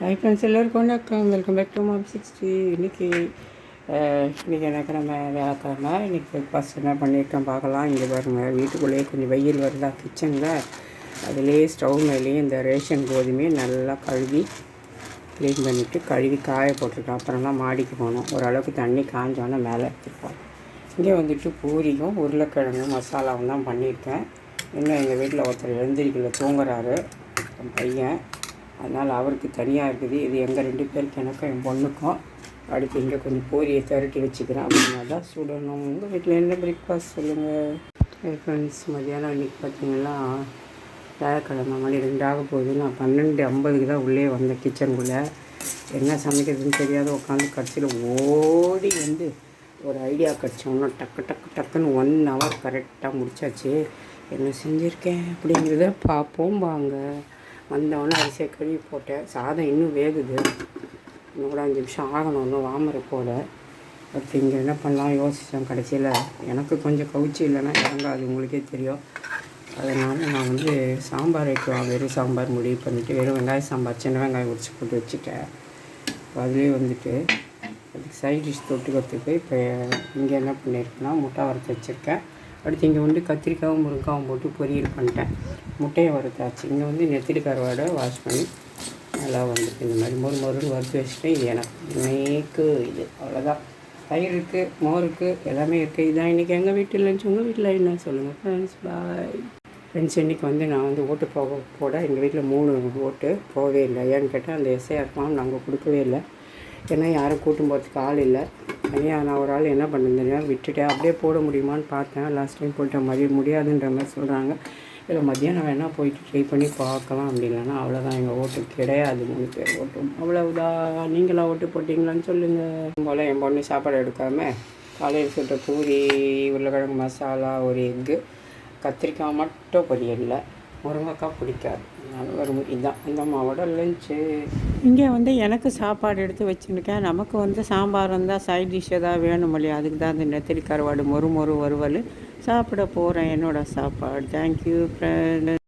Hi friends, எல்லோருக்கும் வணக்கம். Welcome back to Mom60. இன்றைக்கி எனக்கு நம்ம வியாழக்கிழமை. இன்றைக்கி பிரேக்ஃபாஸ்ட் என்ன பண்ணியிருக்கேன் பார்க்கலாம். இங்கே பாருங்கள், வீட்டுக்குள்ளேயே கொஞ்சம் வெயில் வருதா கிச்சனில். அதுலேயே ஸ்டவ் மேலேயே இந்த ரேஷன் கோதுமையை நல்லா கழுவி க்ளீன் பண்ணிவிட்டு கழுவி காய போட்டிருக்கேன். அப்புறம்லாம் மாடிக்கு போனோம். ஓரளவுக்கு தண்ணி காஞ்சோன்னே மேலே எடுத்துப்போம். இங்கே வந்துட்டு பூரியும் உருளைக்கிழங்கு மசாலாவும் தான் பண்ணியிருக்கேன். இன்னும் எங்கள் வீட்டில் ஒருத்தர் எழுந்திரிக்கல, தூங்குறாரு பையன். அதனால் அவருக்கு தனியாக இருக்குது. இது எங்கள் 2 பேருக்கு, எனக்கும் என் பொண்ணுக்கும். அடுத்து இங்கே கொஞ்சம் பூரியை திரட்டி வச்சுக்கிறேன். அப்படின்னா தான் சுடணும். உங்கள் வீட்டில் என்ன பிரேக்ஃபாஸ்ட் சொல்லுங்கள் ஃப்ரெண்ட்ஸ். மதியானம் இன்றைக்கி பார்த்திங்கன்னா வியாழக்கிழமை, மணி 2 ஆக போகுது. நான் 12:50 தான் உள்ளே வந்தேன் கிச்சனுக்குள்ளே. என்ன சமைக்கிறதுன்னு தெரியாத உட்காந்து கடைசியில் ஓடி வந்து ஒரு ஐடியா கிடச்சோன்னா டக்குன்னு 1 hour கரெக்டாக முடிச்சாச்சு. என்ன செஞ்சுருக்கேன் அப்படிங்கிறத பார்ப்போம் வாங்க. வந்தவொடனே அரிசியை கழுவி போட்டேன். சாதம் இன்னும் வேகுது, இன்னும் கூட 5 நிமிஷம் ஆகணும், இன்னும் வாமரை போல். அடுத்து இங்கே என்ன பண்ணலாம் யோசித்தேன். கடைசியில் எனக்கு கொஞ்சம் கவுச்சி இல்லைன்னா இறங்காது, உங்களுக்கே தெரியும். அதனால் நான் வந்து சாம்பார் வைக்கலாம். வெறும் சாம்பார் முடிவு பண்ணிவிட்டு வெறும் வெங்காய சாம்பார், சின்ன வெங்காயம் உரிச்சு போட்டு வச்சுட்டேன். அதுலேயே வந்துட்டு அதுக்கு சைட் டிஷ் தொட்டுக்கிறதுக்கு இப்போ இங்கே என்ன பண்ணியிருக்கேன்னா முட்டை வறுத்து வச்சுருக்கேன். அடுத்து இங்கே வந்து கத்திரிக்காயும் முருங்காவும் போட்டு பொரியல் பண்ணிட்டேன். முட்டையை வறுத்தாச்சு. இங்கே வந்து நெத்திலி கருவாடை வாஷ் பண்ணி நல்லா வந்துட்டு இந்த மாதிரி மொறுன்னு வறுத்து வச்சுட்டு, இது எனக்கு இது அவ்வளோதான். தயிர் இருக்குது, மோர் இருக்குது, எல்லாமே இருக்குது. இதான் இன்றைக்கி எங்கள் வீட்டில் லஞ்ச். உங்கள் வீட்டில் என்ன சொல்லுங்கள் ஃப்ரெண்ட்ஸ். Bye friends. இன்றைக்கி வந்து நான் வந்து ஓட்டு போட எங்கள் வீட்டில் 3 ஓட்டு போகவே இல்லை. ஏன்னு கேட்டால் அந்த எஸ்ஐஆர் ஃபார்ம் நாங்கள் கொடுக்கவே இல்லை. ஏன்னா யாரும் கூட்டும் போகிறதுக்கு ஆள் இல்லை. தனியாக நான் ஒரு ஆள் என்ன பண்ணுறேன் விட்டுட்டேன். அப்படியே போட முடியுமான்னு பார்த்தேன். லாஸ்ட் டைம் போட்ட மாதிரி முடியாதுன்ற மாதிரி சொல்கிறாங்க. இல்லை மத்தியானம் வேணால் போயிட்டு ட்ரை பண்ணி பார்க்கலாம். அப்படி இல்லைன்னா அவ்வளோதான், எங்கள் ஓட்டு கிடையாது. 3 பேர் ஓட்டும் அவ்வளவுதான். நீங்களாம் ஓட்டு போட்டிங்களான்னு சொல்லுங்கள். போல் என் பொண்ணு சாப்பாடு எடுக்காமல் காலையில் சுட்ட பூரி, உருளைக்கிழங்கு மசாலா, ஒரு எக்கு, கத்திரிக்காய் மட்டும் பொரியலில், முருங்கைக்காய் பிடிக்காது. வரும். இதுதான் இந்த அம்மாவோட லஞ்சு. இங்கே வந்து எனக்கு சாப்பாடு எடுத்து வச்சுருக்கேன். நமக்கு வந்து சாம்பார் இருந்தால் சைட் டிஷ் எதாவது வேணும் இல்லையா, அதுக்கு தான் இந்த நெத்திலி கருவாடு மொறு வறுவல் சாப்பிட போகிறேன். என்னோடய சாப்பாடு. Thank you friend.